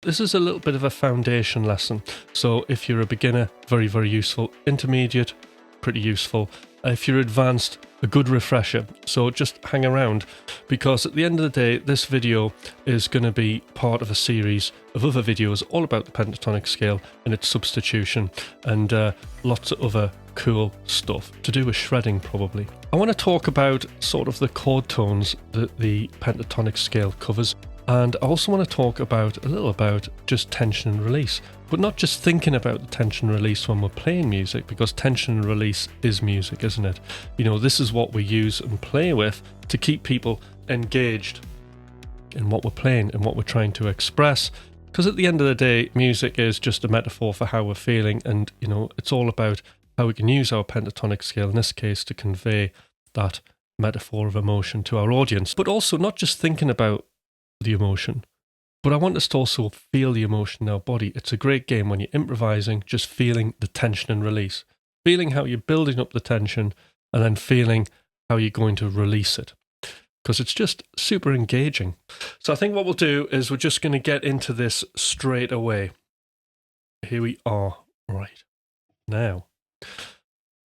This is a little bit of a foundation lesson. So if you're a beginner, very, very useful. Intermediate, pretty useful. If you're advanced, a good refresher. So just hang around, because at the end of the day, this video is going to be part of a series of other videos all about the pentatonic scale and its substitution, and lots of other cool stuff to do with shredding probably. I want to talk about sort of the chord tones that the pentatonic scale covers. And I also want to talk a little about just tension and release, but not just thinking about the tension and release when we're playing music, because tension and release is music, isn't it? You know, this is what we use and play with to keep people engaged in what we're playing and what we're trying to express. Because at the end of the day, music is just a metaphor for how we're feeling, and you know, it's all about how we can use our pentatonic scale in this case to convey that metaphor of emotion to our audience. But also not just thinking about the emotion, but I want us to also feel the emotion in our body. It's a great game when you're improvising, just feeling the tension and release, feeling how you're building up the tension and then feeling how you're going to release it, because it's just super engaging. So I think what we'll do is we're just going to get into this straight away. Here we are right now.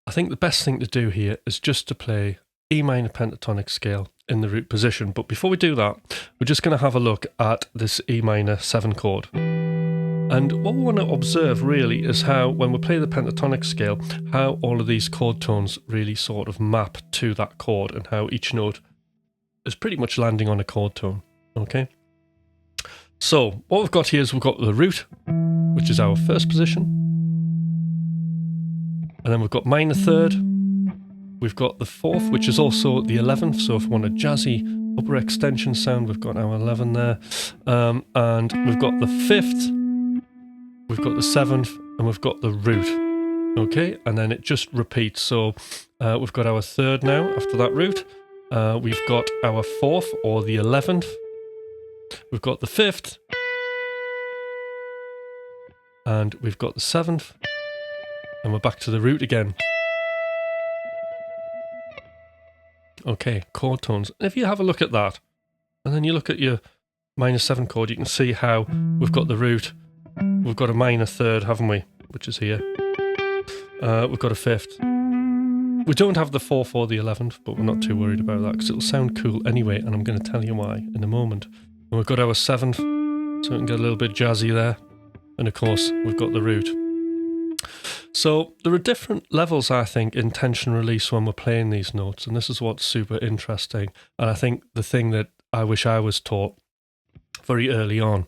I think the best thing to do here is just to play E minor pentatonic scale in the root position. But before we do that, we're just going to have a look at this E minor 7 chord. And what we want to observe really is how, when we play the pentatonic scale, how all of these chord tones really sort of map to that chord, and how each note is pretty much landing on a chord tone. Okay? So what we've got here is we've got the root, which is our first position. And then we've got minor third. We've got the 4th, which is also the 11th. So if we want a jazzy upper extension sound, we've got our 11 there. And we've got the 5th, we've got the 7th, and we've got the root. Okay, and then it just repeats. So we've got our 3rd now after that root. We've got our 4th, or the 11th. We've got the 5th. And we've got the 7th. And we're back to the root again. Okay, chord tones. And if you have a look at that, and then you look at your minor 7 chord, you can see how we've got the root, we've got a minor 3rd, haven't we? Which is here. We've got a 5th. We don't have the 4th or the 11th, but we're not too worried about that, because it'll sound cool anyway, and I'm going to tell you why in a moment. And we've got our 7th, so we can get a little bit jazzy there. And of course, we've got the root. So there are different levels, I think, in tension release when we're playing these notes, and this is what's super interesting. And I think the thing that I wish I was taught very early on,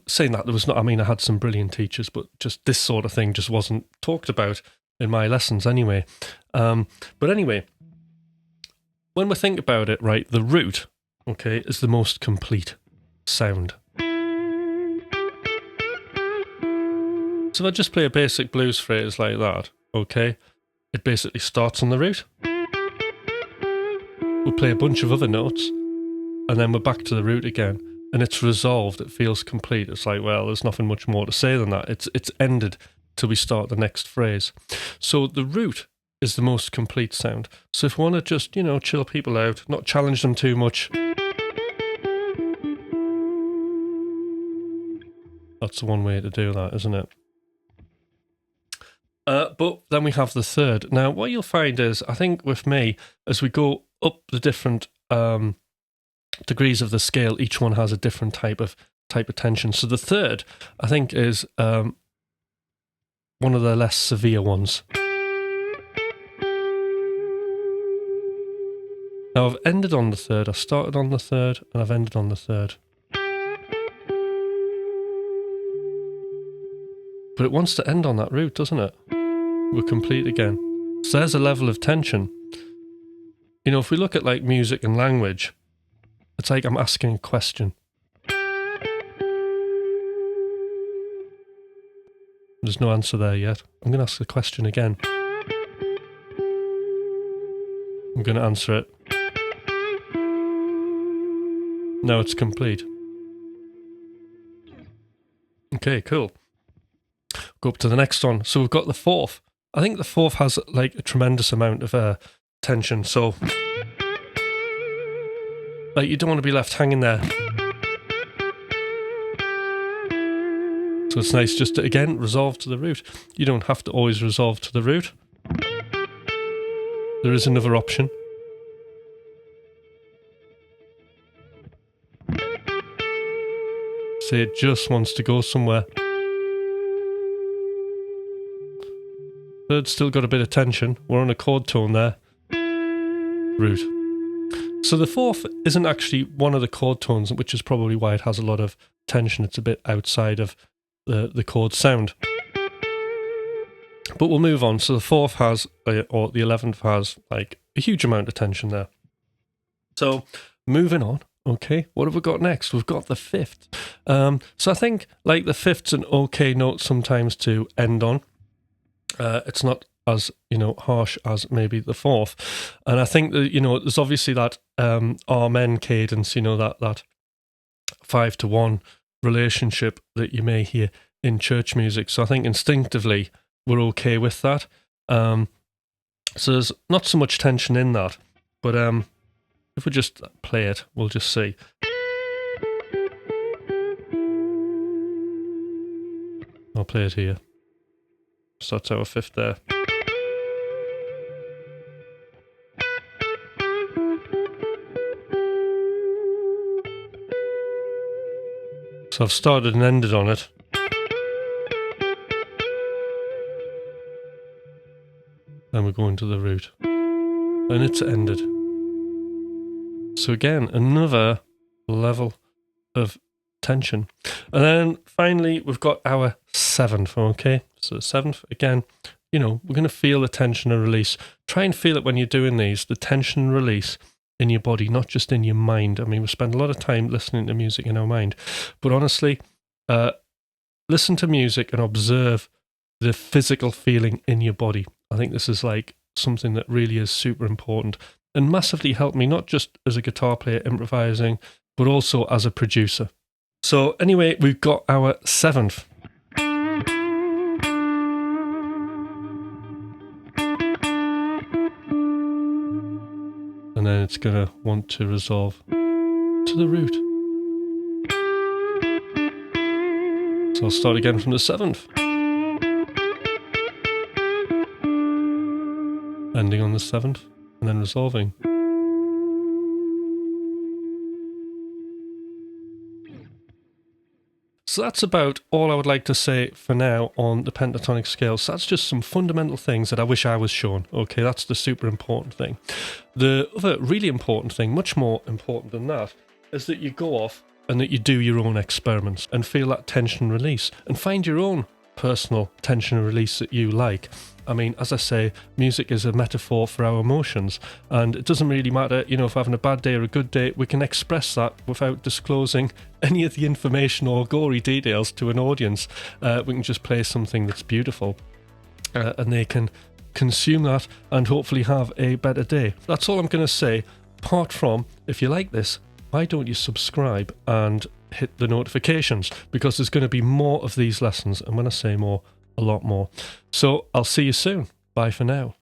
saying that there was not, I mean, I had some brilliant teachers, but just this sort of thing just wasn't talked about in my lessons anyway. But anyway, when we think about it, right, the root, okay, is the most complete sound. So if I just play a basic blues phrase like that, okay, it basically starts on the root. We'll play a bunch of other notes, and then we're back to the root again, and it's resolved. It feels complete. It's like, well, there's nothing much more to say than that. It's ended till we start the next phrase. So the root is the most complete sound. So if we want to just, you know, chill people out, not challenge them too much, that's the one way to do that, isn't it? But then we have the 3rd. Now, what you'll find is, I think with me, as we go up the different degrees of the scale, each one has a different type of tension. So the 3rd, I think, is one of the less severe ones. Now, I've ended on the 3rd. I started on the 3rd, and I've ended on the 3rd. But it wants to end on that root, doesn't it? We're complete again. So there's a level of tension. You know, if we look at like music and language, it's like I'm asking a question. There's no answer there yet. I'm going to ask the question again. I'm going to answer it. Now it's complete. Okay, cool. Go up to the next one. So we've got the 4th. I think the 4th has like a tremendous amount of tension. So like you don't want to be left hanging there. So it's nice just to, again, resolve to the root. You don't have to always resolve to the root. There is another option. Say it just wants to go somewhere. Third's still got a bit of tension. We're on a chord tone there. Root. So the fourth isn't actually one of the chord tones, which is probably why it has a lot of tension. It's a bit outside of the chord sound. But we'll move on. So the fourth has, or the 11th has, like a huge amount of tension there. So moving on. Okay, what have we got next? We've got the fifth. So I think like the fifth's an okay note sometimes to end on. It's not as, harsh as maybe the fourth. And I think that, there's obviously that amen cadence, that 5-to-1 relationship that you may hear in church music. So I think instinctively we're okay with that. So there's not so much tension in that, but if we just play it, we'll just see. I'll play it here. So that's our fifth there. So I've started and ended on it. Then we go into the root. And it's ended. So again, another level of tension. And then finally, we've got our seventh, okay? So the seventh, again, we're going to feel the tension and release. Try and feel it when you're doing these, the tension and release in your body, not just in your mind. I mean, we spend a lot of time listening to music in our mind. But honestly, listen to music and observe the physical feeling in your body. I think this is like something that really is super important and massively helped me, not just as a guitar player improvising, but also as a producer. So anyway, we've got our seventh. And then it's going to want to resolve to the root. So I'll start again from the seventh. Ending on the seventh, and then resolving. So that's about all I would like to say for now on the pentatonic scale. So that's just some fundamental things that I wish I was shown. Okay, that's the super important thing. The other really important thing, much more important than that, is that you go off and that you do your own experiments and feel that tension release and find your own personal tension and release that you like. I mean, as I say, music is a metaphor for our emotions, and it doesn't really matter, if we're having a bad day or a good day, we can express that without disclosing any of the information or gory details to an audience. We can just play something that's beautiful, and they can consume that and hopefully have a better day. That's all I'm going to say, apart from, if you like this, why don't you subscribe and hit the notifications, because there's going to be more of these lessons, and when I say more, a lot more. So I'll see you soon. Bye for now.